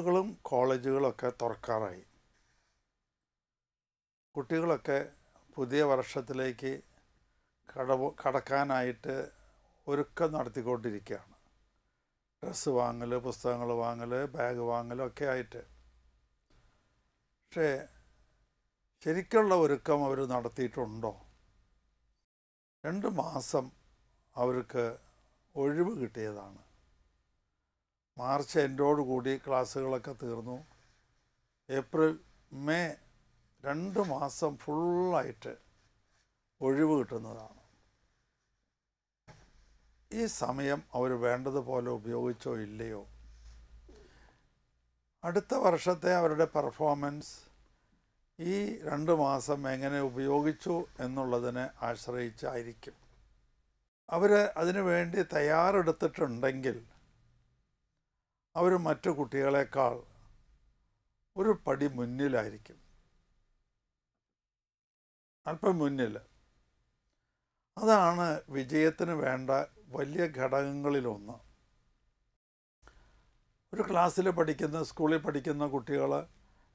സ്കൂളുകളും കോളേജുകളൊക്കെ തുറക്കാറായി. കുട്ടികളൊക്കെ പുതിയ വർഷത്തിലേക്ക് കടക്കാനായിട്ട് ഒരുക്കം നടത്തിക്കൊണ്ടിരിക്കുകയാണ്. ഡ്രസ്സ് വാങ്ങൽ, പുസ്തകങ്ങൾ വാങ്ങൽ, ബാഗ് വാങ്ങലൊക്കെ ആയിട്ട്. പക്ഷേ ശരിക്കുള്ള ഒരുക്കം അവർ നടത്തിയിട്ടുണ്ടോ? 2 മാസം അവർക്ക് ഒഴിവ് കിട്ടിയതാണ്. മാർച്ച് എൻഡോടുകൂടി ക്ലാസ്സുകളൊക്കെ തീർന്നു. ഏപ്രിൽ, മെയ് 2 മാസം ഫുള്ളായിട്ട് ഒഴിവ് കിട്ടുന്നതാണ്. ഈ സമയം അവർ വേണ്ടതുപോലെ ഉപയോഗിച്ചോ ഇല്ലയോ? അടുത്ത വർഷത്തെ അവരുടെ പെർഫോമൻസ് ഈ 2 മാസം എങ്ങനെ ഉപയോഗിച്ചു എന്നുള്ളതിനെ ആശ്രയിച്ചായിരിക്കും. അവർ അതിനു വേണ്ടി തയ്യാറെടുത്തിട്ടുണ്ടെങ്കിൽ അവർ മറ്റു കുട്ടികളെക്കാൾ ഒരു പടി മുന്നിലായിരിക്കും, അല്പം മുന്നിൽ. അതാണ് വിജയത്തിന് വേണ്ട വലിയ ഘടകങ്ങളിലൊന്ന്. ഒരു ക്ലാസ്സിൽ പഠിക്കുന്ന, സ്കൂളിൽ പഠിക്കുന്ന കുട്ടികൾ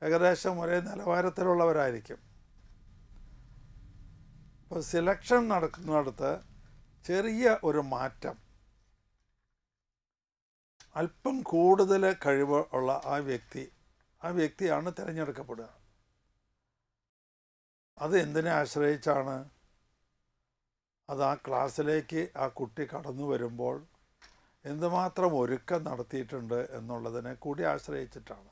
ഏകദേശം ഒരേ നിലവാരത്തിലുള്ളവരായിരിക്കും. ഇപ്പോൾ സെലക്ഷൻ നടക്കുന്നിടത്ത് ചെറിയ ഒരു മാറ്റം, അല്പം കൂടുതൽ കഴിവ് ഉള്ള ആ വ്യക്തിയാണ് തിരഞ്ഞെടുക്കപ്പെടുക. അത് എന്തിനെ ആശ്രയിച്ചാണ്? അത് ആ ക്ലാസ്സിലേക്ക് ആ കുട്ടി കടന്നു വരുമ്പോൾ എന്തുമാത്രം ഒരുക്കം നടത്തിയിട്ടുണ്ട് എന്നുള്ളതിനെ കൂടി ആശ്രയിച്ചിട്ടാണ്.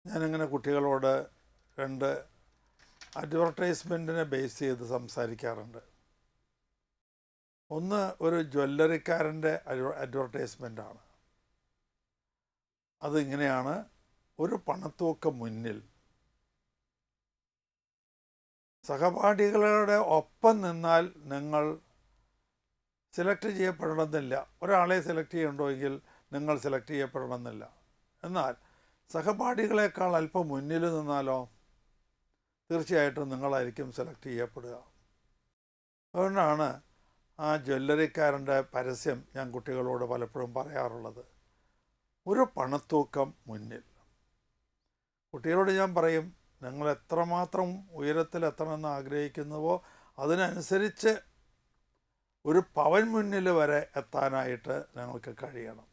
ഞാനിങ്ങനെ കുട്ടികളോട് 2 അഡ്വർടൈസ്മെൻറ്റിനെ ബേസ് ചെയ്ത് സംസാരിക്കാറുണ്ട്. ഒന്ന് ഒരു ജ്വല്ലറിക്കാരൻ്റെ അഡ്വർടൈസ്മെൻ്റാണ്. അതിങ്ങനെയാണ്: ഒരു പണത്തൂക്കം മുന്നിൽ, സഹപാഠികളുടെ ഒപ്പം നിന്നാൽ നിങ്ങൾ സെലക്ട് ചെയ്യപ്പെടണമെന്നില്ല. ഒരാളെ സെലക്ട് ചെയ്യണമെങ്കിൽ നിങ്ങൾ സെലക്ട് ചെയ്യപ്പെടണമെന്നില്ല. എന്നാൽ സഹപാഠികളെക്കാൾ അല്പം മുന്നിൽ നിന്നാലോ തീർച്ചയായിട്ടും നിങ്ങളായിരിക്കും സെലക്ട് ചെയ്യപ്പെടുക. അതുകൊണ്ടാണ് ആ ജ്വല്ലറിക്കാരൻ്റെ പരസ്യം ഞാൻ കുട്ടികളോട് പലപ്പോഴും പറയാറുള്ളത്: ഒരു പണത്തൂക്കം മുന്നിൽ. കുട്ടികളോട് ഞാൻ പറയും, നിങ്ങൾ എത്രമാത്രം ഉയരത്തിലെത്തണമെന്ന് ആഗ്രഹിക്കുന്നുവോ അതിനനുസരിച്ച് ഒരു പവൻ മുന്നിൽ വരെ എത്താനായിട്ട് നിങ്ങൾക്ക് കഴിയണം.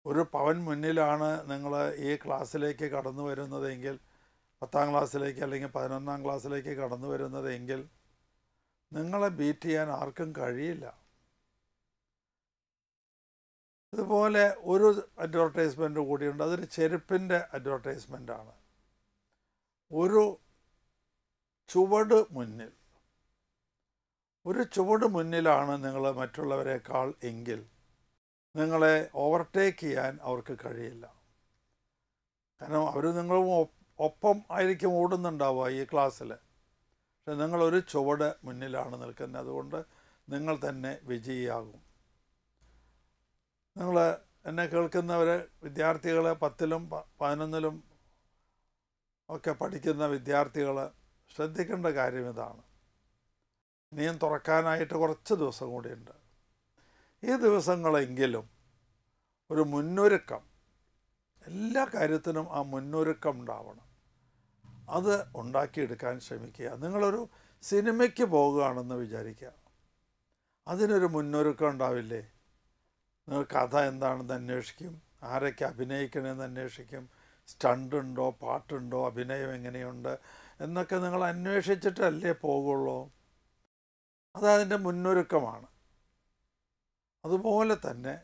ഒരു പവൻ മുന്നിലാണ് നിങ്ങൾ ഈ ക്ലാസ്സിലേക്ക് കടന്നു വരുന്നതെങ്കിൽ, 10ാം ക്ലാസ്സിലേക്ക് അല്ലെങ്കിൽ 11ാം ക്ലാസ്സിലേക്ക് കടന്നു വരുന്നതെങ്കിൽ നിങ്ങളെ ബീറ്റ് ചെയ്യാൻ ആർക്കും കഴിയില്ല. ഇതുപോലെ ഒരു അഡ്വർടൈസ്മെൻറ്റ് കൂടിയുണ്ട്. അതൊരു ചെരുപ്പിൻ്റെ അഡ്വർടൈസ്മെൻറ്റാണ്. ഒരു ചുവട് മുന്നിൽ, ഒരു ചുവട് മുന്നിലാണ് നിങ്ങൾ മറ്റുള്ളവരെക്കാൾ എങ്കിൽ നിങ്ങളെ ഓവർടേക്ക് ചെയ്യാൻ അവർക്ക് കഴിയില്ല. കാരണം അവർ നിങ്ങളും ഒപ്പം ആയിരിക്കും ഓടുന്നുണ്ടാവുക ഈ ക്ലാസ്സിൽ. പക്ഷെ നിങ്ങളൊരു ചുവട് മുന്നിലാണ് നിൽക്കുന്നത്. അതുകൊണ്ട് നിങ്ങൾ തന്നെ വിജയിയാകും. നിങ്ങൾ എന്നെ കേൾക്കുന്നവർ വിദ്യാർത്ഥികൾ, 10ലും 11ലും ഒക്കെ പഠിക്കുന്ന വിദ്യാർത്ഥികൾ ശ്രദ്ധിക്കേണ്ട കാര്യം ഇതാണ്. ഇനിയും തുറക്കാനായിട്ട് കുറച്ച് ദിവസം കൂടിയുണ്ട്. ഈ ദിവസങ്ങളെങ്കിലും ഒരു മുന്നൊരുക്കം, എല്ലാ കാര്യത്തിനും ആ മുന്നൊരുക്കം ഉണ്ടാവണം. അത് ഉണ്ടാക്കിയെടുക്കാൻ ശ്രമിക്കുക. നിങ്ങളൊരു സിനിമയ്ക്ക് പോകുകയാണെന്ന് വിചാരിക്കുക. അതിനൊരു മുന്നൊരുക്കം ഉണ്ടാവില്ലേ? നിങ്ങൾ കഥ എന്താണെന്ന് അന്വേഷിക്കും, ആരൊക്കെ അഭിനയിക്കണമെന്ന് അന്വേഷിക്കും, സ്റ്റണ്ടുണ്ടോ, പാട്ടുണ്ടോ, അഭിനയം എങ്ങനെയുണ്ട് എന്നൊക്കെ നിങ്ങൾ അന്വേഷിച്ചിട്ടല്ലേ പോകുള്ളൂ. അതതിൻ്റെ മുന്നൊരുക്കമാണ്. അതുപോലെ തന്നെ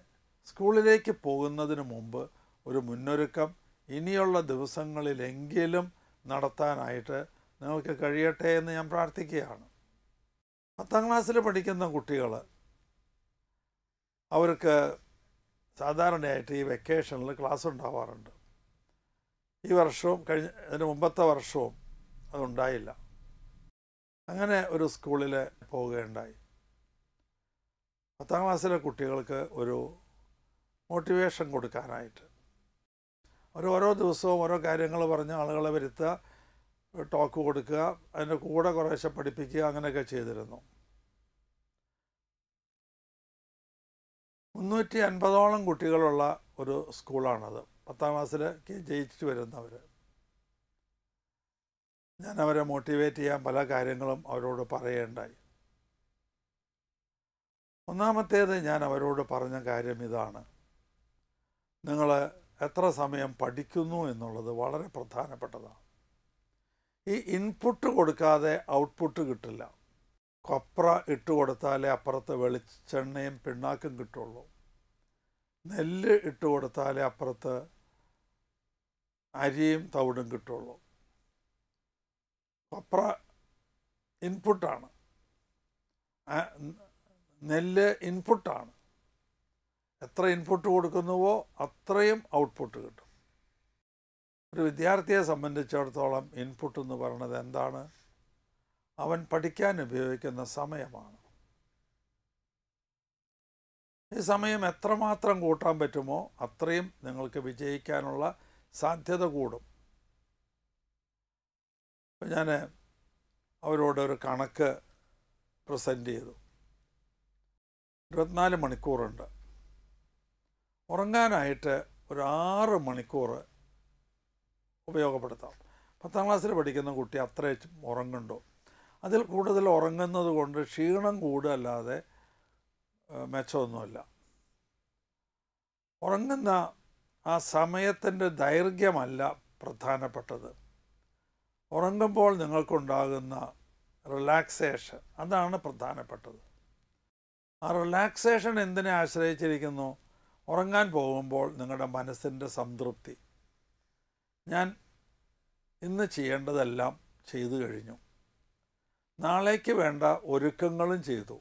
സ്കൂളിലേക്ക് പോകുന്നതിന് മുമ്പ് ഒരു മുന്നൊരുക്കം ഇനിയുള്ള ദിവസങ്ങളിലെങ്കിലും നടത്താനായിട്ട് നിങ്ങൾക്ക് കഴിയട്ടെ എന്ന് ഞാൻ പ്രാർത്ഥിക്കുകയാണ്. 10ാം ക്ലാസ്സിൽ പഠിക്കുന്ന കുട്ടികൾ, അവർക്ക് സാധാരണയായിട്ട് ഈ വെക്കേഷനിൽ ക്ലാസ് ഉണ്ടാവാറുണ്ട്. ഈ വർഷവും അതിന് മുമ്പത്തെ വർഷവും അതുണ്ടായില്ല. അങ്ങനെ ഒരു സ്കൂളിൽ പോവുകയുണ്ടായി. 10ാം ക്ലാസ്സിലെ കുട്ടികൾക്ക് ഒരു മോട്ടിവേഷൻ കൊടുക്കാനായിട്ട് ഓരോ ദിവസവും ഓരോ കാര്യങ്ങൾ പറഞ്ഞ് ആളുകളെ വരുത്തുക, ടോക്ക് കൊടുക്കുക, അതിൻ്റെ കൂടെ കുറേശ്ശെ പഠിപ്പിക്കുക, അങ്ങനെയൊക്കെ ചെയ്തിരുന്നു. 350ഓളം കുട്ടികളുള്ള ഒരു സ്കൂളാണത്. 10ാം ക്ലാസ്സിൽ ജയിച്ചിട്ട് വരുന്നവർ. ഞാൻ അവരെ മോട്ടിവേറ്റ് ചെയ്യാൻ പല കാര്യങ്ങളും അവരോട് പറയുകയുണ്ടായി. ഒന്നാമത്തേത് ഞാൻ അവരോട് പറഞ്ഞ കാര്യം ഇതാണ്: നിങ്ങൾ എത്ര സമയം പഠിക്കുന്നു എന്നുള്ളത് വളരെ പ്രധാനപ്പെട്ടതാണ്. ഈ ഇൻപുട്ട് കൊടുക്കാതെ ഔട്ട്പുട്ട് കിട്ടില്ല. കൊപ്ര ഇട്ട് കൊടുത്താലേ അപ്പുറത്ത് വെളിച്ചെണ്ണയും പിണ്ണാക്കും കിട്ടുള്ളൂ. നെല്ല് ഇട്ട് കൊടുത്താലേ അപ്പുറത്ത് അരിയും തവിടും കിട്ടുള്ളൂ. കൊപ്ര ഇൻപുട്ടാണ്, നെല്ല് ഇൻപുട്ടാണ്. എത്ര ഇൻപുട്ട് കൊടുക്കുന്നുവോ അത്രയും ഔട്ട്പുട്ട് കിട്ടും. ഒരു വിദ്യാർത്ഥിയെ സംബന്ധിച്ചിടത്തോളം ഇൻപുട്ട് എന്ന് പറയുന്നത് എന്താണ്? അവൻ പഠിക്കാൻ ഉപയോഗിക്കുന്ന സമയമാണ്. ഈ സമയം എത്രമാത്രം കൂട്ടാൻ പറ്റുമോ അത്രയും നിങ്ങൾക്ക് വിജയിക്കാനുള്ള സാധ്യത കൂടും. ഞാൻ അവരോടൊരു കണക്ക് പ്രസൻറ്റ് ചെയ്തു. 24 മണിക്കൂറുണ്ട്. ഉറങ്ങാനായിട്ട് ഒരു 6 മണിക്കൂർ ഉപയോഗപ്പെടുത്താം. 10ാം ക്ലാസ്സിൽ പഠിക്കുന്ന കുട്ടി അത്രയും ഉറങ്ങുന്നുണ്ടോ? അതിൽ കൂടുതൽ ഉറങ്ങുന്നത് കൊണ്ട് ക്ഷീണം കൂടുകയല്ലാതെ മെച്ചമൊന്നുമില്ല. ഉറങ്ങുന്ന ആ സമയത്തിൻ്റെ ദൈർഘ്യമല്ല പ്രധാനപ്പെട്ടത്. ഉറങ്ങുമ്പോൾ നിങ്ങൾക്കുണ്ടാകുന്ന റിലാക്സേഷൻ, അതാണ് പ്രധാനപ്പെട്ടത്. ആ റിലാക്സേഷൻ എന്തിനെ ആശ്രയിച്ചിരിക്കുന്നു? ഉറങ്ങാൻ പോകുമ്പോൾ നിങ്ങളുടെ മനസ്സിൻ്റെ സംതൃപ്തി. ഞാൻ ഇന്ന് ചെയ്യേണ്ടതെല്ലാം ചെയ്തു കഴിഞ്ഞു, നാളേക്ക് വേണ്ട ഒരുക്കങ്ങളും ചെയ്തു.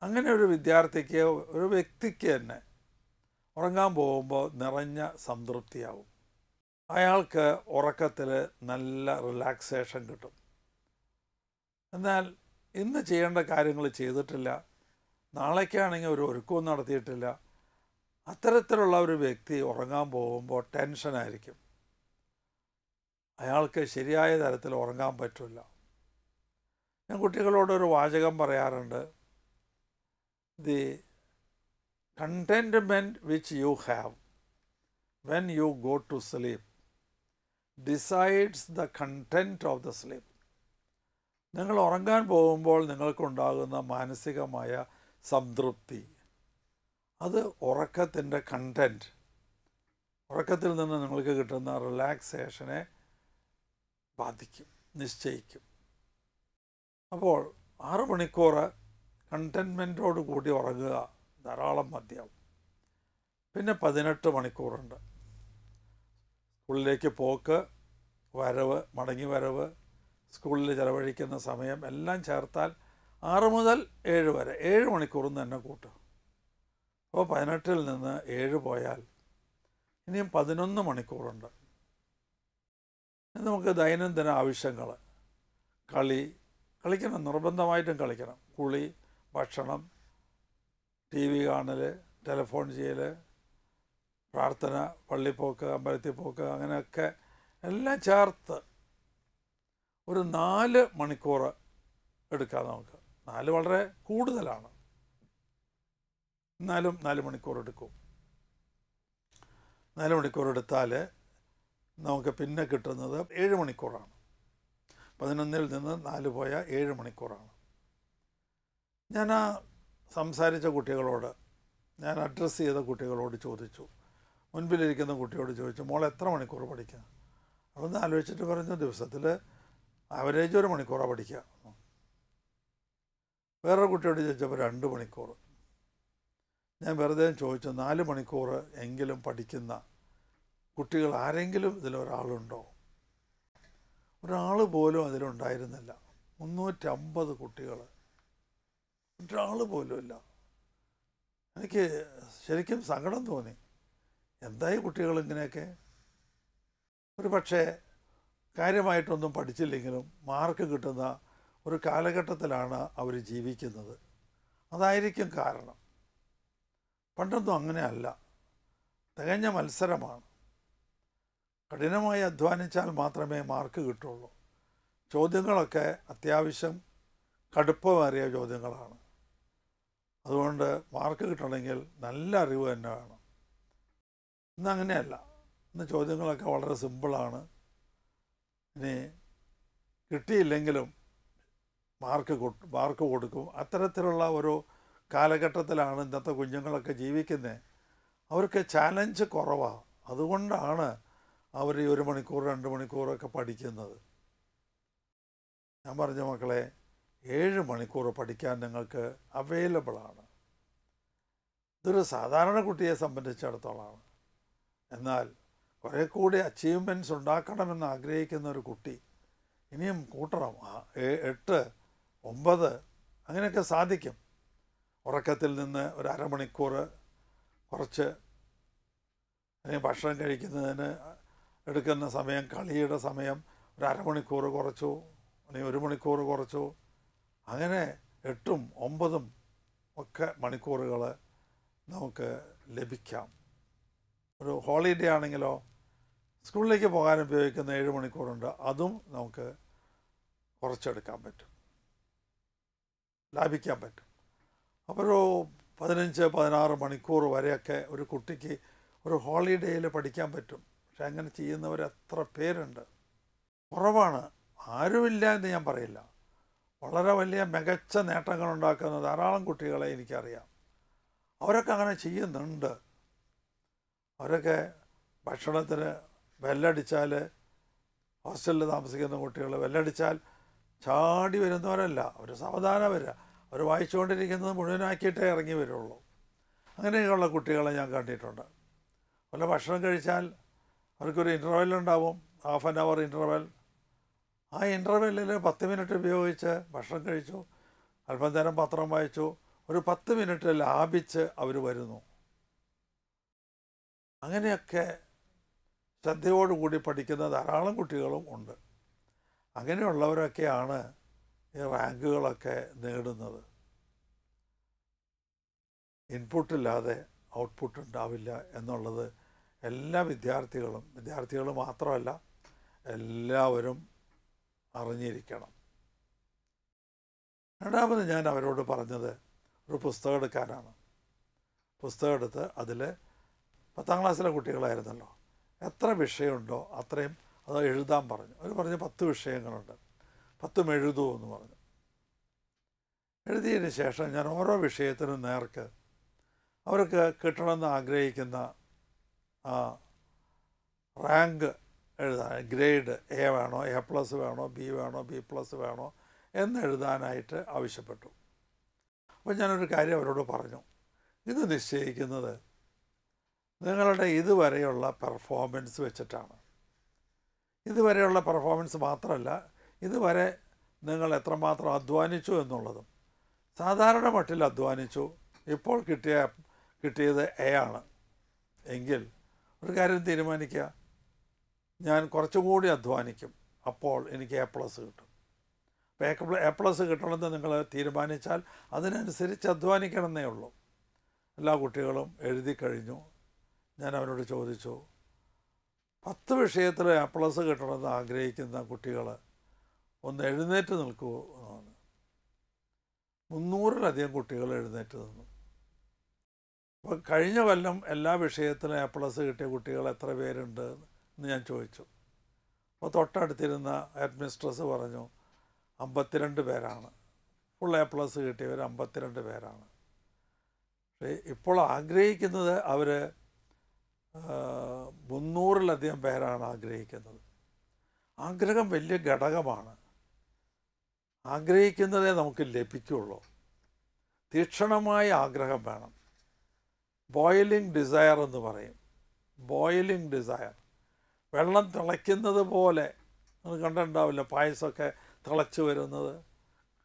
അങ്ങനെ ഒരു വിദ്യാർത്ഥിക്ക്, ഒരു വ്യക്തിക്ക് തന്നെ ഉറങ്ങാൻ പോകുമ്പോൾ നിറഞ്ഞ സംതൃപ്തിയാവും. അയാൾക്ക് ഉറക്കത്തിൽ നല്ല റിലാക്സേഷൻ കിട്ടും. എന്നാൽ ഇന്ന് ചെയ്യേണ്ട കാര്യങ്ങൾ ചെയ്തിട്ടില്ല, നാളേക്കാണെങ്കിൽ ഒരു ഒരുക്കവും നടത്തിയിട്ടില്ല, അത്തരത്തിലുള്ള ഒരു വ്യക്തി ഉറങ്ങാൻ പോകുമ്പോൾ ടെൻഷനായിരിക്കും. അയാൾക്ക് ശരിയായ തരത്തിൽ ഉറങ്ങാൻ പറ്റില്ല. ഞാൻ കുട്ടികളോടൊരു വാചകം പറയാറുണ്ട്: the contentment which you have when you go to sleep decides the content of the sleep. നിങ്ങൾ ഉറങ്ങാൻ പോകുമ്പോൾ നിങ്ങൾക്കുണ്ടാകുന്ന മാനസികമായ സംതൃപ്തി, അത് ഉറക്കത്തിൻ്റെ കണ്ടൻറ്റ്, ഉറക്കത്തിൽ നിന്ന് നിങ്ങൾക്ക് കിട്ടുന്ന റിലാക്സേഷനെ ബാധിക്കും, നിശ്ചയിക്കും. അപ്പോൾ 6 മണിക്കൂർ കണ്ടെൻമെൻറ്റോട് കൂടി ഉറങ്ങുക ധാരാളം മതിയാവും. പിന്നെ 18 മണിക്കൂറുണ്ട്. സ്കൂളിലേക്ക് പോക്ക്, വരവ്, മടങ്ങി വരവ്, സ്കൂളിൽ ചിലവഴിക്കുന്ന സമയം എല്ലാം ചേർത്താൽ 6 മുതൽ 7 വരെ 7 മണിക്കൂറും തന്നെ കൂട്ടും. അപ്പോൾ 18-ൽ നിന്ന് 7 പോയാൽ ഇനിയും 11 മണിക്കൂറുണ്ട്. നമുക്ക് ദൈനംദിന ആവശ്യങ്ങൾ, കളിക്കണം, നിർബന്ധമായിട്ടും കളിക്കണം. കുളി, ഭക്ഷണം, TV കാണൽ, ടെലിഫോൺ ചെയ്യൽ, പ്രാർത്ഥന, പള്ളിപ്പോക്ക്, അമ്പലത്തിൽ പോക്ക്, അങ്ങനെയൊക്കെ എല്ലാം ചേർത്ത് ഒരു 4 മണിക്കൂർ എടുക്കാം നമുക്ക്. 4 വളരെ കൂടുതലാണ്, എന്നാലും 4 മണിക്കൂർ എടുക്കും. 4 മണിക്കൂർ എടുത്താൽ നമുക്ക് പിന്നെ കിട്ടുന്നത് 7 മണിക്കൂറാണ്. 11-ൽ നിന്ന് 4 പോയാൽ 7 മണിക്കൂറാണ്. ഞാൻ ആ സംസാരിച്ച കുട്ടികളോട്, ഞാൻ അഡ്രസ്സ് ചെയ്ത കുട്ടികളോട് ചോദിച്ചു, മുൻപിലിരിക്കുന്ന കുട്ടിയോട് ചോദിച്ചു, മോൾ എത്ര മണിക്കൂർ പഠിക്കുക? അതൊന്ന് ആലോചിച്ചിട്ട് പറഞ്ഞു, ദിവസത്തിൽ ആവറേജ് 1 മണിക്കൂറാണ് പഠിക്കുക. വേറൊരു കുട്ടിയോട് ചോദിച്ചപ്പോൾ 2 മണിക്കൂർ. ഞാൻ വെറുതെ ചോദിച്ചു, 4 മണിക്കൂർ എങ്കിലും പഠിക്കുന്ന കുട്ടികൾ ആരെങ്കിലും ഇതിലൊരാളുണ്ടോ? ഒരാൾ പോലും അതിലുണ്ടായിരുന്നില്ല. 350 കുട്ടികൾ, ഒരാൾ പോലും ഇല്ല. എനിക്ക് ശരിക്കും സങ്കടം തോന്നി. എന്തായി കുട്ടികൾ ഇങ്ങനെയൊക്കെ? ഒരു പക്ഷേ കാര്യമായിട്ടൊന്നും പഠിച്ചില്ലെങ്കിലും മാർക്ക് കിട്ടുന്ന ഒരു കാലഘട്ടത്തിലാണ് അവർ ജീവിക്കുന്നത്. അതായിരിക്കും കാരണം. പണ്ടൊന്നും അങ്ങനെയല്ല, തികഞ്ഞ മത്സരമാണ്. കഠിനമായി അധ്വാനിച്ചാൽ മാത്രമേ മാർക്ക് കിട്ടുള്ളൂ. ചോദ്യങ്ങളൊക്കെ അത്യാവശ്യം കടുപ്പമേറിയ ചോദ്യങ്ങളാണ്. അതുകൊണ്ട് മാർക്ക് കിട്ടണമെങ്കിൽ നല്ല അറിവ് തന്നെ വേണം. ഇന്ന് അങ്ങനെയല്ല. ഇന്ന് ചോദ്യങ്ങളൊക്കെ വളരെ സിമ്പിളാണ്. ഇനി കിട്ടിയില്ലെങ്കിലും മാർക്ക് കൊടുക്കും. അത്തരത്തിലുള്ള ഒരു കാലഘട്ടത്തിലാണ് ഇന്നത്തെ കുഞ്ഞുങ്ങളൊക്കെ ജീവിക്കുന്നത്. അവർക്ക് ചാലഞ്ച് കുറവാണ്. അതുകൊണ്ടാണ് അവർ ഈ 1 മണിക്കൂർ 2 മണിക്കൂറൊക്കെ പഠിക്കുന്നത്. ഞാൻ പറഞ്ഞ മക്കളെ, 7 മണിക്കൂർ പഠിക്കാൻ നിങ്ങൾക്ക് അവൈലബിളാണ്. ഇതൊരു സാധാരണ കുട്ടിയെ സംബന്ധിച്ചിടത്തോളമാണ്. എന്നാൽ കുറേ കൂടി അച്ചീവ്മെൻറ്റ്സ് ഉണ്ടാക്കണമെന്ന് ആഗ്രഹിക്കുന്ന ഒരു കുട്ടി ഇനിയും കൂട്ടണം. 8, 9 അങ്ങനെയൊക്കെ സാധിക്കും. ഉറക്കത്തിൽ നിന്ന് ഒരു അരമണിക്കൂർ കുറച്ച്, അല്ലെങ്കിൽ ഭക്ഷണം കഴിക്കുന്നതിന് എടുക്കുന്ന സമയം, കളിയുടെ സമയം ഒരു അരമണിക്കൂർ കുറച്ചു, അല്ലെങ്കിൽ 1 മണിക്കൂർ കുറച്ചു. അങ്ങനെ 8ഉം 9ഉം ഒക്കെ മണിക്കൂറുകൾ നമുക്ക് ലഭിക്കാം. ഒരു ഹോളിഡേ ആണെങ്കിലോ സ്കൂളിലേക്ക് പോകാൻ ഉപയോഗിക്കുന്ന 7 മണിക്കൂറുണ്ട്. അതും നമുക്ക് കുറച്ചെടുക്കാൻ പറ്റും, ലാഭിക്കാൻ പറ്റും. അപ്പോൾ ഒരു 15-16 മണിക്കൂർ വരെയൊക്കെ ഒരു കുട്ടിക്ക് ഒരു ഹോളിഡേയിൽ പഠിക്കാൻ പറ്റും. പക്ഷെ അങ്ങനെ ചെയ്യുന്നവർ എത്ര പേരുണ്ട്? കുറവാണ്. ആരുമില്ല എന്ന് ഞാൻ പറയില്ല. വളരെ വലിയ മികച്ച നേട്ടങ്ങളുണ്ടാക്കുന്ന ധാരാളം കുട്ടികളെ എനിക്കറിയാം. അവരൊക്കെ അങ്ങനെ ചെയ്യുന്നുണ്ട്. അവരൊക്കെ ഭക്ഷണത്തിന് ബെല്ലടിച്ചാൽ, ഹോസ്റ്റലിൽ താമസിക്കുന്ന കുട്ടികൾ ബെല്ലടിച്ചാൽ ചാടി വരുന്നവരല്ല. അവർ സാവധാനം വരിക. അവർ വായിച്ചുകൊണ്ടിരിക്കുന്നത് മുഴുവനാക്കിയിട്ടേ ഇറങ്ങി വരുള്ളൂ. അങ്ങനെയുള്ള കുട്ടികളെ ഞാൻ കണ്ടിട്ടുണ്ട്. വല്ല ഭക്ഷണം കഴിച്ചാൽ അവർക്കൊരു ഇൻ്റർവെല്ലുണ്ടാവും, ഹാഫ് ആൻ അവർ ഇൻ്റർവെൽ. ആ ഇൻ്റർവെല്ലിൽ 10 മിനിറ്റ് ഉപയോഗിച്ച് ഭക്ഷണം കഴിച്ചു, അല്പം നേരം പത്രം വായിച്ചു, ഒരു 10 മിനിറ്റ് ലാഭിച്ച് അവർ വരുന്നു. അങ്ങനെയൊക്കെ ശ്രദ്ധയോടുകൂടി പഠിക്കുന്ന ധാരാളം കുട്ടികളും ഉണ്ട്. അങ്ങനെയുള്ളവരൊക്കെയാണ് ഈ റാങ്കുകളൊക്കെ നേടുന്നത്. ഇൻപുട്ടില്ലാതെ ഔട്ട്പുട്ട് ഉണ്ടാവില്ല എന്നുള്ളത് എല്ലാ വിദ്യാർത്ഥികൾ മാത്രമല്ല, എല്ലാവരും അറിഞ്ഞിരിക്കണം. രണ്ടാമത് ഞാൻ അവരോട് പറഞ്ഞത് ഒരു പുസ്തകം എടുക്കാനാണ്. പുസ്തകം എടുത്ത് അതിൽ 10ാം ക്ലാസ്സിലെ കുട്ടികളായിരുന്നല്ലോ, എത്ര വിഷയമുണ്ടോ അത്രയും അത് എഴുതാൻ പറഞ്ഞു. അവർ പറഞ്ഞ് 10 വിഷയങ്ങളുണ്ട്, 10ഉം എഴുതൂ എന്ന് പറഞ്ഞു. എഴുതിയതിന് ശേഷം ഞാൻ ഓരോ വിഷയത്തിനും നേർക്ക് അവർക്ക് കിട്ടണമെന്ന് ആഗ്രഹിക്കുന്ന റാങ്ക് എഴുതാൻ, ഗ്രേഡ് A വേണോ, A+ വേണോ, B വേണോ, B+ വേണോ എന്നെഴുതാനായിട്ട് ആവശ്യപ്പെട്ടു. അപ്പോൾ ഞാനൊരു കാര്യം അവരോട് പറഞ്ഞു. ഇത് നിശ്ചയിക്കുന്നത് നിങ്ങളുടെ ഇതുവരെയുള്ള പെർഫോമൻസ് വെച്ചിട്ടാണ്. ഇതുവരെയുള്ള പെർഫോമൻസ് മാത്രമല്ല, ഇതുവരെ നിങ്ങൾ എത്രമാത്രം അധ്വാനിച്ചു എന്നുള്ളതും. സാധാരണ മട്ടിൽ അധ്വാനിച്ചു, ഇപ്പോൾ കിട്ടിയത് A ആണ് എങ്കിൽ ഒരു കാര്യം തീരുമാനിക്കുക, ഞാൻ കുറച്ചും കൂടി അധ്വാനിക്കും, അപ്പോൾ എനിക്ക് A+ കിട്ടും. അപ്പോൾ A+ കിട്ടണമെന്ന് നിങ്ങൾ തീരുമാനിച്ചാൽ അതിനനുസരിച്ച് അധ്വാനിക്കണമെന്നേ ഉള്ളൂ. എല്ലാ കുട്ടികളും എഴുതി കഴിഞ്ഞു. ഞാൻ അവരോട് ചോദിച്ചു, 10 വിഷയത്തിൽ A+ കിട്ടണമെന്ന് ആഗ്രഹിക്കുന്ന കുട്ടികൾ ഒന്ന് എഴുന്നേറ്റ് നിൽക്കൂ എന്നാണ്. 300-ലധികം കുട്ടികൾ എഴുന്നേറ്റ് നിന്നു. അപ്പോൾ കഴിഞ്ഞ കൊല്ലം എല്ലാ വിഷയത്തിലും A+ കിട്ടിയ കുട്ടികൾ എത്ര പേരുണ്ട് എന്ന് ഞാൻ ചോദിച്ചു. അപ്പോൾ തൊട്ടടുത്തിരുന്ന ഹെഡ് മിസ്ട്രസ് പറഞ്ഞു 52 പേരാണ്. ഫുൾ A+ കിട്ടിയവർ 52 പേരാണ്. പക്ഷേ ഇപ്പോൾ ആഗ്രഹിക്കുന്നത് അവർ 300-ലധികം പേരാണ് ആഗ്രഹിക്കുന്നത്. ആഗ്രഹം വലിയ ഘടകമാണ്. ആഗ്രഹിക്കുന്നതേ നമുക്ക് ലഭിക്കുള്ളൂ. തീക്ഷണമായ ആഗ്രഹം വേണം. ബോയിലിംഗ് ഡിസയർ എന്ന് പറയും. ബോയിലിംഗ് ഡിസയർ, വെള്ളം തിളയ്ക്കുന്നത് പോലെ. നിങ്ങൾ കണ്ടിട്ടുണ്ടാവില്ല, പായസമൊക്കെ തിളച്ച് വരുന്നത്,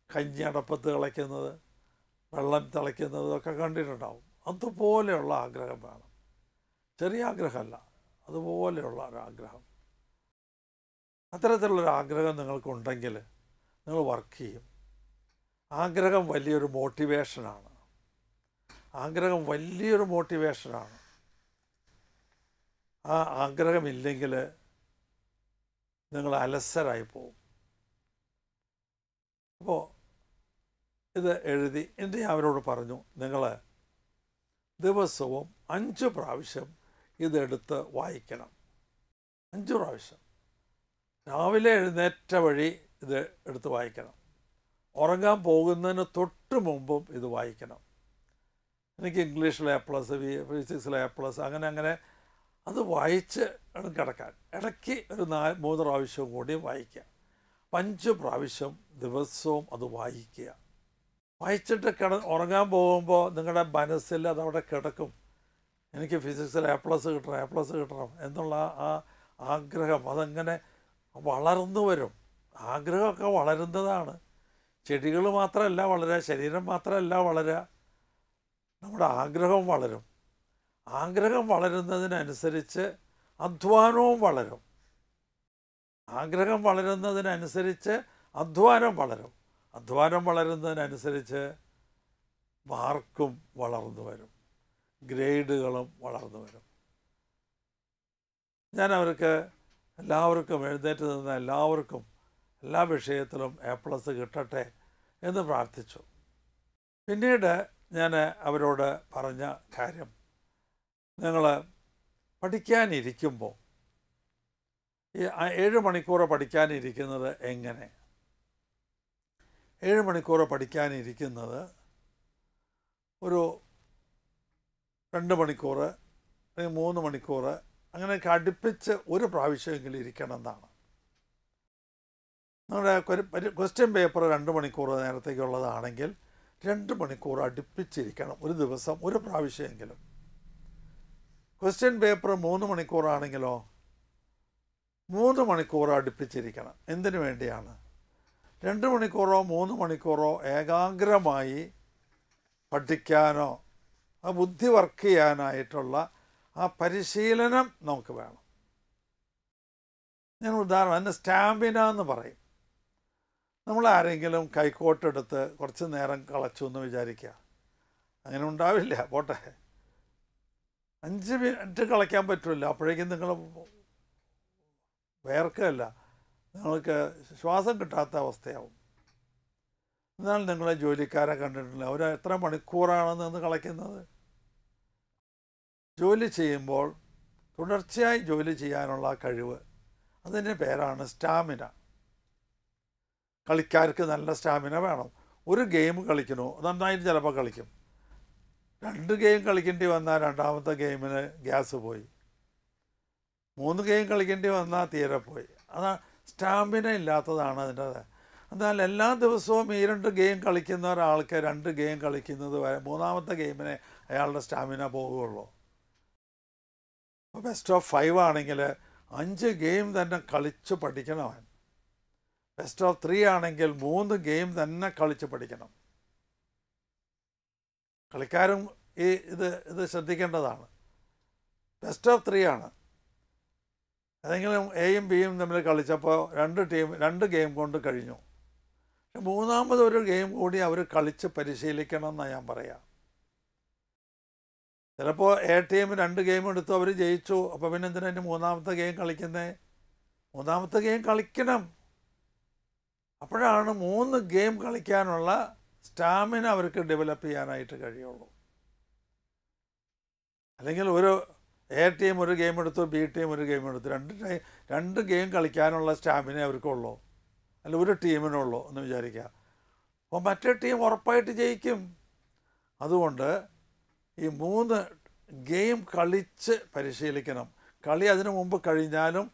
കഞ്ഞി അടപ്പത്ത് തിളയ്ക്കുന്നത്, വെള്ളം തിളയ്ക്കുന്നതൊക്കെ കണ്ടിട്ടുണ്ടാവും. അതുപോലെയുള്ള ആഗ്രഹം വേണം. ചെറിയ ആഗ്രഹമല്ല, അതുപോലെയുള്ള ഒരാഗ്രഹം. അത്തരത്തിലുള്ളൊരാഗ്രഹം നിങ്ങൾക്കുണ്ടെങ്കിൽ നിങ്ങൾ വർക്ക് ചെയ്യും. ആഗ്രഹം വലിയൊരു മോട്ടിവേഷനാണ്. ആഗ്രഹം വലിയൊരു മോട്ടിവേഷനാണ്. ആ ആഗ്രഹമില്ലെങ്കിൽ നിങ്ങൾ അലസരായി പോകും. അപ്പോൾ ഇത് എഴുതി എന്നിട്ട് ഞാൻ അവരോട് പറഞ്ഞു, നിങ്ങൾ ദിവസവും 5 പ്രാവശ്യം ഇതെടുത്ത് വായിക്കണം. 5 പ്രാവശ്യം. രാവിലെ എഴുന്നേറ്റ വഴി ഇത് എടുത്ത് വായിക്കണം. ഉറങ്ങാൻ പോകുന്നതിന് തൊട്ട് മുമ്പും ഇത് വായിക്കണം. എനിക്ക് ഇംഗ്ലീഷിൽ A+, ഫിസിക്സിൽ A+, അങ്ങനെ അത് വായിച്ച് കിടക്കാൻ ഇടയ്ക്ക് ഒരു 3 പ്രാവശ്യവും കൂടി വായിക്കുക. 5 പ്രാവശ്യം ദിവസവും അത് വായിക്കുക. വായിച്ചിട്ട് ഉറങ്ങാൻ പോകുമ്പോൾ നിങ്ങളുടെ മനസ്സിൽ അതവിടെ കിടക്കും. എനിക്ക് ഫിസിക്സിൽ A+ കിട്ടണം എന്നുള്ള ആ ആഗ്രഹം അതങ്ങനെ വളർന്നു വരും. ആഗ്രഹമൊക്കെ വളരുന്നതാണ്. ചെടികൾ മാത്രമല്ല വളരുക, ശരീരം മാത്രമല്ല വളരുക, നമ്മുടെ ആഗ്രഹം വളരും. ആഗ്രഹം വളരുന്നതിനനുസരിച്ച് അധ്വാനവും വളരും. ആഗ്രഹം വളരുന്നതിനനുസരിച്ച് അധ്വാനം വളരും. അധ്വാനം വളരുന്നതിനനുസരിച്ച് മാർക്കും വളർന്നു വരും, ഗ്രേഡുകളും വളർന്നു വരും. ഞാൻ എല്ലാവർക്കും എഴുന്നേറ്റ് നിന്ന് എല്ലാവർക്കും എല്ലാ വിഷയത്തിലും A+ കിട്ടട്ടെ എന്ന് പ്രാർത്ഥിച്ചു. പിന്നീട് ഞാൻ അവരോട് പറഞ്ഞ കാര്യം, നിങ്ങൾ പഠിക്കാനിരിക്കുമ്പോൾ ഈ 7 മണിക്കൂർ പഠിക്കാനിരിക്കുന്നത് എങ്ങനെ? 7 മണിക്കൂർ പഠിക്കാനിരിക്കുന്നത് ഒരു 2 മണിക്കൂർ അല്ലെങ്കിൽ 3 മണിക്കൂർ അങ്ങനെയൊക്കെ അടുപ്പിച്ച് ഒരു പ്രാവശ്യമെങ്കിലും ഇരിക്കണം എന്നാണ്. നമ്മുടെ ക്വസ്റ്റ്യൻ പേപ്പർ 2 മണിക്കൂർ നേരത്തേക്കുള്ളതാണെങ്കിൽ 2 മണിക്കൂർ അടുപ്പിച്ചിരിക്കണം ഒരു ദിവസം ഒരു പ്രാവശ്യമെങ്കിലും. ക്വസ്റ്റ്യൻ പേപ്പർ 3 മണിക്കൂറാണെങ്കിലോ 3 മണിക്കൂർ അടുപ്പിച്ചിരിക്കണം. എന്തിനു വേണ്ടിയാണ്? 2 മണിക്കൂറോ 3 മണിക്കൂറോ ഏകാഗ്രമായി പഠിക്കാനോ ആ ബുദ്ധി വർക്ക് ചെയ്യാനായിട്ടുള്ള ആ പരിശീലനം നമുക്ക് വേണം. ഞാൻ ഉദാഹരണം, അതിന് സ്റ്റാമിന എന്ന് പറയും. നമ്മൾ ആരെങ്കിലും കൈക്കോട്ടെടുത്ത് കുറച്ച് നേരം കളച്ചു എന്ന് വിചാരിക്കുക, അങ്ങനെ ഉണ്ടാവില്ല. പോട്ടെ, 5 മിനിറ്റ് കളയ്ക്കാൻ പറ്റില്ല. അപ്പോഴേക്കും നിങ്ങൾ വേർക്കല്ല, നിങ്ങൾക്ക് ശ്വാസം കിട്ടാത്ത അവസ്ഥയാവും. എന്നാൽ നിങ്ങളെ ജോലിക്കാരെ കണ്ടിട്ടില്ല, അവർ എത്ര മണിക്കൂറാണ് നിന്ന് കളയ്ക്കുന്നത്. ജോലി ചെയ്യുമ്പോൾ തുടർച്ചയായി ജോലി ചെയ്യാനുള്ള കഴിവ്, അതിൻ്റെ പേരാണ് സ്റ്റാമിന. കളിക്കാർക്ക് നല്ല സ്റ്റാമിന വേണം. ഒരു ഗെയിം കളിക്കണോ നന്നായിട്ട് ചിലപ്പോൾ കളിക്കും. 2 ഗെയിം കളിക്കേണ്ടി വന്നാൽ രണ്ടാമത്തെ ഗെയിമിന് ഗ്യാസ് പോയി. 3 ഗെയിം കളിക്കേണ്ടി വന്നാൽ തീരെ പോയി. അതാ സ്റ്റാമിന ഇല്ലാത്തതാണ് അതിൻ്റെ. എന്നാൽ എല്ലാ ദിവസവും ഈ 2 ഗെയിം കളിക്കുന്ന ഒരാൾക്ക് 2 ഗെയിം കളിക്കുന്നത് വരെ 3ാമത്തെ ഗെയിമിനെ അയാളുടെ സ്റ്റാമിന പോകുകയുള്ളൂ. ഇപ്പോൾ ബെസ്റ്റ് ഓഫ് 5 ആണെങ്കിൽ 5 ഗെയിം തന്നെ കളിച്ച് പഠിക്കണം അവൻ. ബെസ്റ്റ് ഓഫ് 3 ആണെങ്കിൽ 3 ഗെയിം തന്നെ കളിച്ച് പഠിക്കണം. കളിക്കാരും ഇത് ശ്രദ്ധിക്കേണ്ടതാണ്. ബെസ്റ്റ് ഓഫ് 3 ആണ്. ഏതെങ്കിലും എയും ബിയും തമ്മിൽ കളിച്ചപ്പോൾ 2 ഗെയിം കൊണ്ട് കഴിഞ്ഞു. പക്ഷെ 3ാമതൊരു ഗെയിം കൂടി അവർ കളിച്ച് പരിശീലിക്കണം എന്നാണ് ഞാൻ പറയാം. ചിലപ്പോൾ എ ടീം 2 ഗെയിം എടുത്തു, അവർ ജയിച്ചു. അപ്പോൾ പിന്നെ എന്തിനാ 3ാമത്തെ ഗെയിം കളിക്കുന്നത്? 3ാമത്തെ ഗെയിം കളിക്കണം. അപ്പോഴാണ് 3 ഗെയിം കളിക്കാനുള്ള സ്റ്റാമിന അവർക്ക് ഡെവലപ്പ് ചെയ്യാനായിട്ട് കഴിയുള്ളൂ. അല്ലെങ്കിൽ ഒരു എ ടീം ഒരു ഗെയിം എടുത്തു, ബി ടീം ഒരു ഗെയിം എടുത്തു, 2 ഗെയിം കളിക്കാനുള്ള സ്റ്റാമിന അവർക്കുള്ളൂ, അല്ല ഒരു ടീമിനുള്ളൂ എന്ന് വിചാരിക്കുക. അപ്പോൾ മറ്റേ ടീം ഉറപ്പായിട്ട് ജയിക്കും. അതുകൊണ്ട് ഈ 3 ഗെയിം കളിച്ച് പരിശീലിക്കണം. കളി അതിനു മുമ്പ് കഴിഞ്ഞാലും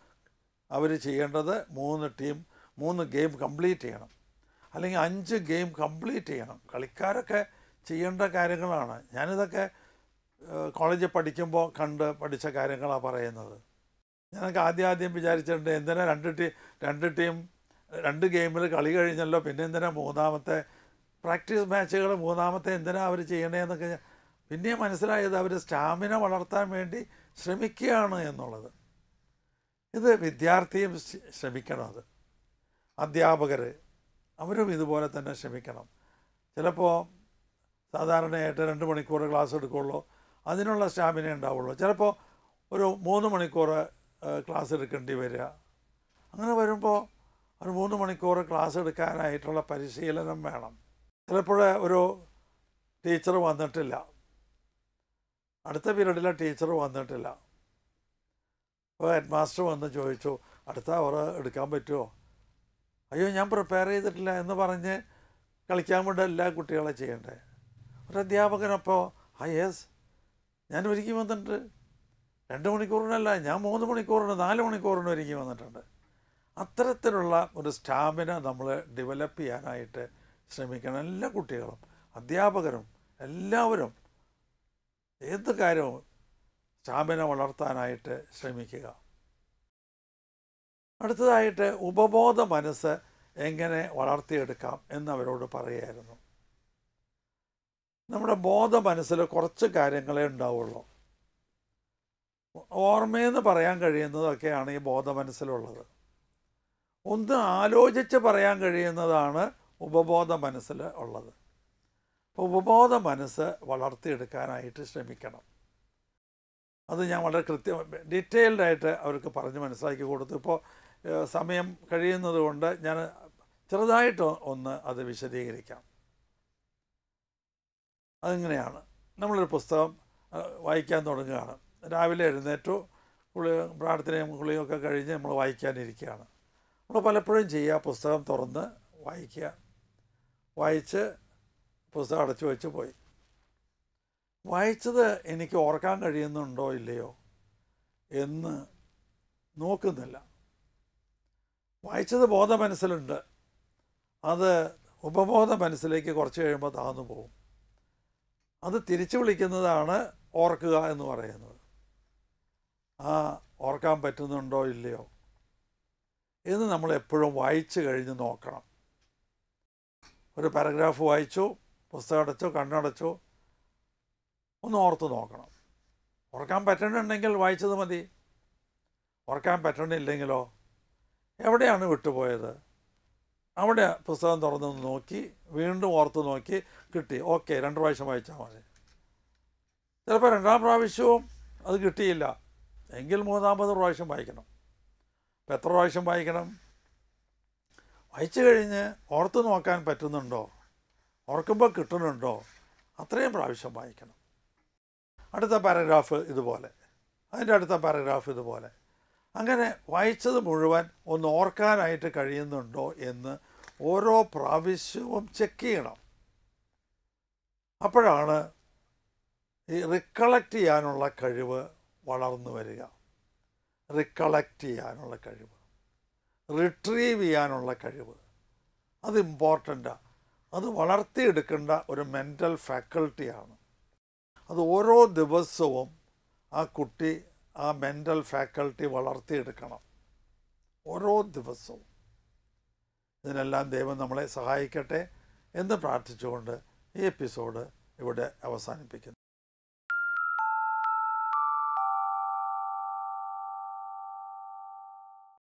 അവർ ചെയ്യേണ്ടത് 3 ഗെയിം കംപ്ലീറ്റ് ചെയ്യണം, അല്ലെങ്കിൽ 5 ഗെയിം കംപ്ലീറ്റ് ചെയ്യണം. കളിക്കാരൊക്കെ ചെയ്യേണ്ട കാര്യങ്ങളാണ്. ഞാനിതൊക്കെ കോളേജിൽ പഠിക്കുമ്പോൾ പഠിച്ച കാര്യങ്ങളാണ് പറയുന്നത്. ഞാനൊക്കെ ആദ്യം വിചാരിച്ചിട്ടുണ്ട്, എന്തിനാ 2 ടീം 2 ഗെയിമിൽ കളി കഴിഞ്ഞല്ലോ, പിന്നെ എന്തിനാ 3ാമത്തെ പ്രാക്ടീസ് മാച്ചുകൾ 3ാമത്തെ എന്തിനാ അവർ ചെയ്യണേന്നൊക്കെ. പിന്നെ മനസ്സിലായത് അവർ സ്റ്റാമിന വളർത്താൻ വേണ്ടി ശ്രമിക്കുകയാണ് എന്നുള്ളത്. ഇത് വിദ്യാർത്ഥിയും ശ്രമിക്കണം. അത് അധ്യാപകർ അവരും ഇതുപോലെ തന്നെ ശ്രമിക്കണം. ചിലപ്പോൾ സാധാരണയായിട്ട് 2 മണിക്കൂർ ക്ലാസ് എടുക്കുള്ളൂ, അതിനുള്ള സ്റ്റാമിന ഉണ്ടാവുള്ളൂ. ചിലപ്പോൾ ഒരു 3 മണിക്കൂർ ക്ലാസ് എടുക്കേണ്ടി വരിക. അങ്ങനെ വരുമ്പോൾ ഒരു 3 മണിക്കൂർ ക്ലാസ് എടുക്കാനായിട്ടുള്ള പരിശീലനം വേണം. ചിലപ്പോൾ ഒരു ടീച്ചർ വന്നിട്ടില്ല, അടുത്ത പീരീഡിലെ ടീച്ചർ വന്നിട്ടില്ല, അപ്പോൾ ഹെഡ് മാസ്റ്റർ വന്ന് ചോദിച്ചു, അടുത്ത അവർ എടുക്കാൻ പറ്റുമോ? അയ്യോ, ഞാൻ പ്രിപ്പയർ ചെയ്തിട്ടില്ല എന്ന് പറഞ്ഞ് കളിക്കാൻ വേണ്ട എല്ലാ കുട്ടികളെ ചെയ്യണ്ടേ? ഒരു അധ്യാപകനപ്പോൾ യെസ്, ഞാൻ ഒരുക്കി വന്നിട്ടുണ്ട്. 2 മണിക്കൂറിനല്ല, ഞാൻ 3 മണിക്കൂറിന് 4 മണിക്കൂറിന് ഒരുക്കി വന്നിട്ടുണ്ട്. അത്തരത്തിലുള്ള ഒരു സ്റ്റാമിന നമ്മൾ ഡെവലപ്പ് ചെയ്യാനായിട്ട് ശ്രമിക്കണം. എല്ലാ കുട്ടികളും, അധ്യാപകരും, എല്ലാവരും ഏത് കാര്യവും സ്റ്റാമിന വളർത്താനായിട്ട് ശ്രമിക്കുക. അടുത്തതായിട്ട് ഉപബോധ മനസ്സ് എങ്ങനെ വളർത്തിയെടുക്കാം എന്നവരോട് പറയുമായിരുന്നു. നമ്മുടെ ബോധ മനസ്സിൽ കുറച്ച് കാര്യങ്ങളേ ഉണ്ടാവുള്ളൂ. ഓർമ്മയെന്ന് പറയാൻ കഴിയുന്നതൊക്കെയാണ് ഈ ബോധ മനസ്സിലുള്ളത്. ഒന്ന് ആലോചിച്ച് പറയാൻ കഴിയുന്നതാണ് ഉപബോധ മനസ്സിൽ ഉള്ളത്. അപ്പോൾ ഉപബോധ മനസ്സ് വളർത്തിയെടുക്കാനായിട്ട് ശ്രമിക്കണം. അത് ഞാൻ വളരെ ഡീറ്റെയിൽഡായിട്ട് അവർക്ക് പറഞ്ഞ് മനസ്സിലാക്കി കൊടുത്തു. ഇപ്പോൾ സമയം കഴിയുന്നത് കൊണ്ട് ഞാൻ ചെറുതായിട്ട് ഒന്ന് അത് വിശദീകരിക്കാം. അതിങ്ങനെയാണ്, നമ്മളൊരു പുസ്തകം വായിക്കാൻ തുടങ്ങുകയാണ്. രാവിലെ എഴുന്നേറ്റു, പ്രാർത്ഥനയും കുളിയൊക്കെ കഴിഞ്ഞ് നമ്മൾ വായിക്കാനിരിക്കുകയാണ്. നമ്മൾ പലപ്പോഴും ചെയ്യുക, പുസ്തകം തുറന്ന് വായിക്കുക, വായിച്ച് പുസ്തകം അടച്ചു വെച്ച് പോയി. വായിച്ചത് എനിക്ക് ഓർക്കാൻ കഴിയുന്നുണ്ടോ ഇല്ലയോ എന്ന് നോക്കുന്നില്ല. വായിച്ചത് ബോധ മനസ്സിലുണ്ട്, അത് ഉപബോധ മനസ്സിലേക്ക് കുറച്ച് കഴിയുമ്പോൾ താഴ്ന്നു പോകും. അത് തിരിച്ചു വിളിക്കുന്നതാണ് ഓർക്കുക എന്ന് പറയുന്നത്. ഓർക്കാൻ പറ്റുന്നുണ്ടോ ഇല്ലയോ എന്ന് നമ്മൾ എപ്പോഴും വായിച്ച് കഴിഞ്ഞ് നോക്കണം. ഒരു പാരഗ്രാഫ് വായിച്ചു, പുസ്തകം അടച്ചോ കണ്ണടച്ചോ, ഒന്ന് ഓർത്ത് നോക്കണം. ഓർക്കാൻ പറ്റണമെന്നുണ്ടെങ്കിൽ വായിച്ചത് മതി. ഓർക്കാൻ പറ്റണില്ലെങ്കിലോ എവിടെയാണ് വിട്ടുപോയത്, അവിടെ പുസ്തകം തുറന്നൊന്ന് നോക്കി വീണ്ടും ഓർത്ത് നോക്കി കിട്ടി, ഓക്കെ, 2 പ്രാവശ്യം വായിച്ചാൽ മതി. ചിലപ്പോൾ 2ാം പ്രാവശ്യവും അത് കിട്ടിയില്ല എങ്കിൽ 3ാമത് പ്രാവശ്യം വായിക്കണം. അപ്പോൾ എത്ര പ്രാവശ്യം വായിക്കണം? വായിച്ചു കഴിഞ്ഞ് ഓർത്ത് നോക്കാൻ പറ്റുന്നുണ്ടോ, ഓർക്കുമ്പോൾ കിട്ടുന്നുണ്ടോ, അത്രയും പ്രാവശ്യം വായിക്കണം. അടുത്ത പാരഗ്രാഫ് ഇതുപോലെ, അതിൻ്റെ അടുത്ത പാരഗ്രാഫ് ഇതുപോലെ, അങ്ങനെ വായിച്ചത് മുഴുവൻ ഒന്ന് ഓർക്കാനായിട്ട് കഴിയുന്നുണ്ടോ എന്ന് ഓരോ പ്രാവശ്യവും ചെക്ക് ചെയ്യണം. അപ്പോഴാണ് ഈ റിക്കളക്റ്റ് ചെയ്യാനുള്ള കഴിവ് വളർന്നു വരിക. റിക്കളക്റ്റ് ചെയ്യാനുള്ള കഴിവ്, റിട്രീവ് ചെയ്യാനുള്ള കഴിവ്, അത് ഇമ്പോർട്ടൻ്റാണ്. അത് വളർത്തിയെടുക്കേണ്ട ഒരു മെൻ്റൽ ഫാക്കൽറ്റിയാണ്. അത് ഓരോ ദിവസവും ആ കുട്ടി ആ മെൻ്റൽ ഫാക്കൽറ്റി വളർത്തിയെടുക്കണം, ഓരോ ദിവസവും. ഇതിനെല്ലാം ദൈവം നമ്മളെ സഹായിക്കട്ടെ എന്ന് പ്രാർത്ഥിച്ചുകൊണ്ട് ഈ എപ്പിസോഡ് ഇവിടെ അവസാനിപ്പിക്കുന്നു.